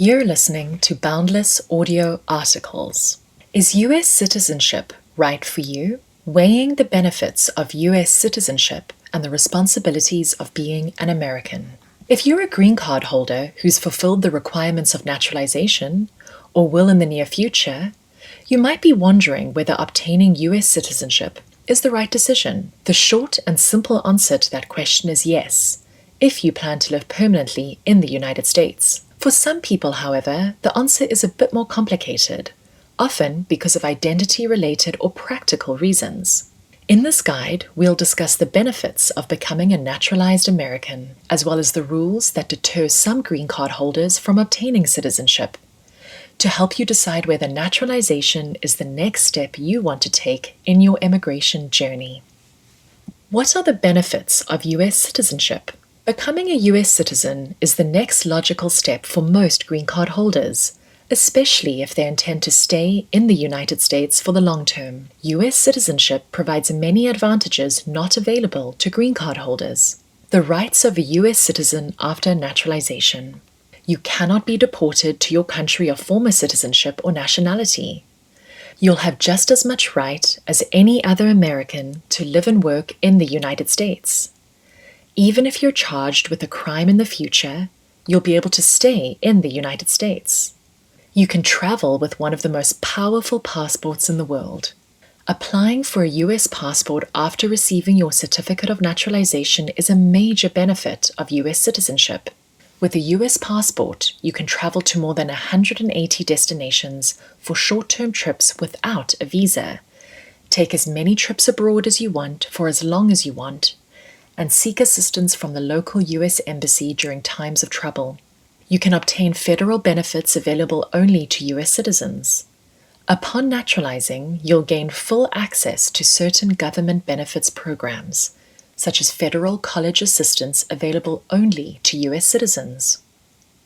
You're listening to Boundless audio articles. Is US citizenship right for you? Weighing the benefits of US citizenship and the responsibilities of being an American. If you're a green card holder who's fulfilled the requirements of naturalization, or will in the near future, you might be wondering whether obtaining US citizenship is the right decision. The short and simple answer to that question is yes, if you plan to live permanently in the United States. For some people, however, the answer is a bit more complicated, often because of identity-related or practical reasons. In this guide, we'll discuss the benefits of becoming a naturalized American, as well as the rules that deter some green card holders from obtaining citizenship, to help you decide whether naturalization is the next step you want to take in your immigration journey. What are the benefits of US citizenship? Becoming a US citizen is the next logical step for most green card holders, especially if they intend to stay in the United States for the long term. US citizenship provides many advantages not available to green card holders. The rights of a US citizen after naturalization. You cannot be deported to your country of former citizenship or nationality. You'll have just as much right as any other American to live and work in the United States. Even if you're charged with a crime in the future, you'll be able to stay in the United States. You can travel with one of the most powerful passports in the world. Applying for a US passport after receiving your certificate of naturalization is a major benefit of US citizenship. With a US passport, you can travel to more than 180 destinations for short-term trips without a visa, take as many trips abroad as you want for as long as you want, and seek assistance from the local US Embassy during times of trouble. You can obtain federal benefits available only to US citizens. Upon naturalizing, you'll gain full access to certain government benefits programs, such as federal college assistance available only to US citizens.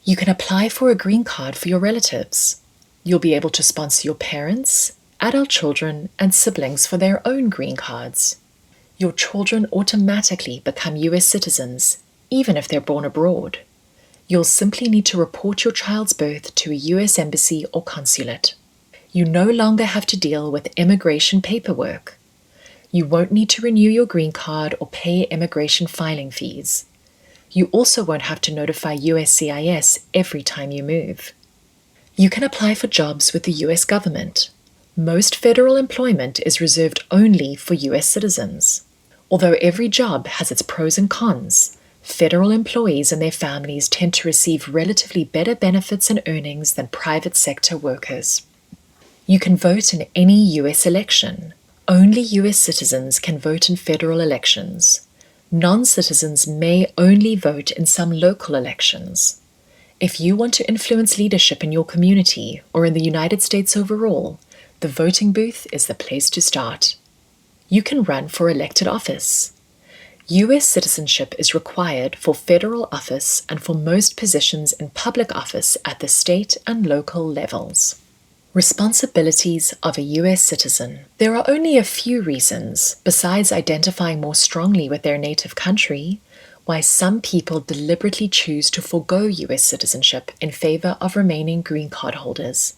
You can apply for a green card for your relatives. You'll be able to sponsor your parents, adult children, and siblings for their own green cards. Your children automatically become US citizens, even if they're born abroad. You'll simply need to report your child's birth to a US embassy or consulate. You no longer have to deal with immigration paperwork. You won't need to renew your green card or pay immigration filing fees. You also won't have to notify USCIS every time you move. You can apply for jobs with the US government. Most federal employment is reserved only for US citizens. Although every job has its pros and cons, federal employees and their families tend to receive relatively better benefits and earnings than private sector workers. You can vote in any US election. Only US citizens can vote in federal elections. Non-citizens may only vote in some local elections. If you want to influence leadership in your community or in the United States overall, the voting booth is the place to start. You can run for elected office. US citizenship is required for federal office and for most positions in public office at the state and local levels. Responsibilities of a US citizen. There are only a few reasons, besides identifying more strongly with their native country, why some people deliberately choose to forego US citizenship in favor of remaining green card holders.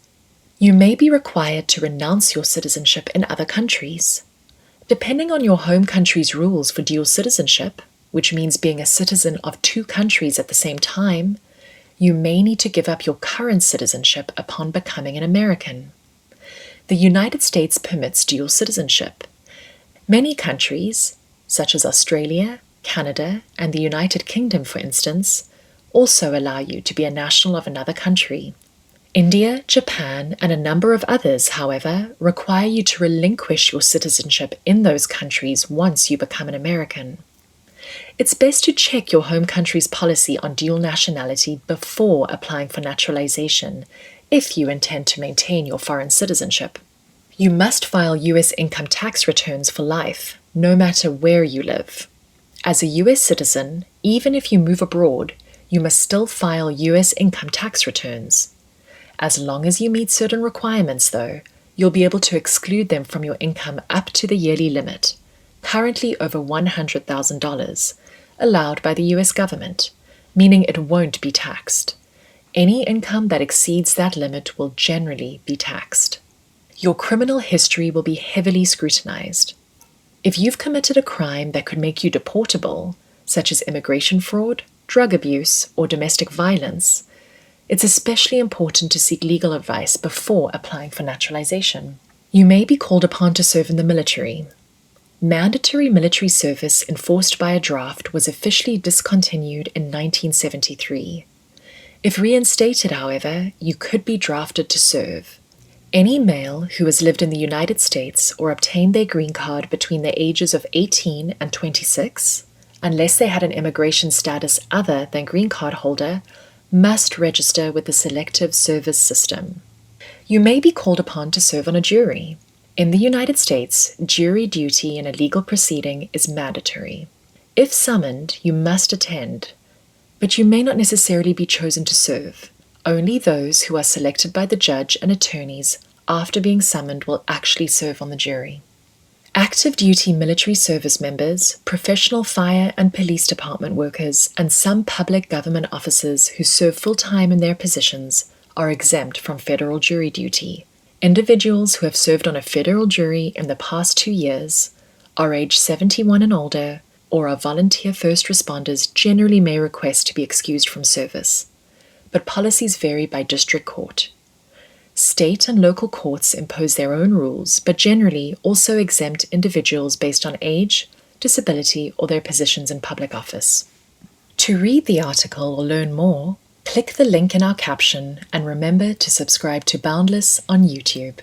You may be required to renounce your citizenship in other countries. Depending on your home country's rules for dual citizenship, which means being a citizen of two countries at the same time, you may need to give up your current citizenship upon becoming an American. The United States permits dual citizenship. Many countries, such as Australia, Canada, and the United Kingdom, for instance, also allow you to be a national of another country. India, Japan, and a number of others, however, require you to relinquish your citizenship in those countries once you become an American. It's best to check your home country's policy on dual nationality before applying for naturalization, if you intend to maintain your foreign citizenship. You must file US income tax returns for life, no matter where you live. As a US citizen, even if you move abroad, you must still file US income tax returns. As long as you meet certain requirements, though, you'll be able to exclude them from your income up to the yearly limit, currently over $100,000, allowed by the US government, meaning it won't be taxed. Any income that exceeds that limit will generally be taxed. Your criminal history will be heavily scrutinized. If you've committed a crime that could make you deportable, such as immigration fraud, drug abuse, or domestic violence, it's especially important to seek legal advice before applying for naturalization. You may be called upon to serve in the military. Mandatory military service enforced by a draft was officially discontinued in 1973. If reinstated, however, you could be drafted to serve. Any male who has lived in the United States or obtained their green card between the ages of 18 and 26, unless they had an immigration status other than green card holder, must register with the Selective Service System. You may be called upon to serve on a jury. In the United States, jury duty in a legal proceeding is mandatory. If summoned, you must attend, but you may not necessarily be chosen to serve. Only those who are selected by the judge and attorneys after being summoned will actually serve on the jury. Active duty military service members, professional fire and police department workers, and some public government officers who serve full-time in their positions are exempt from federal jury duty. Individuals who have served on a federal jury in the past 2 years, are age 71 and older, or are volunteer first responders generally may request to be excused from service, but policies vary by district court. State and local courts impose their own rules, but generally also exempt individuals based on age, disability, or their positions in public office. To read the article or learn more, click the link in our caption and remember to subscribe to Boundless on YouTube.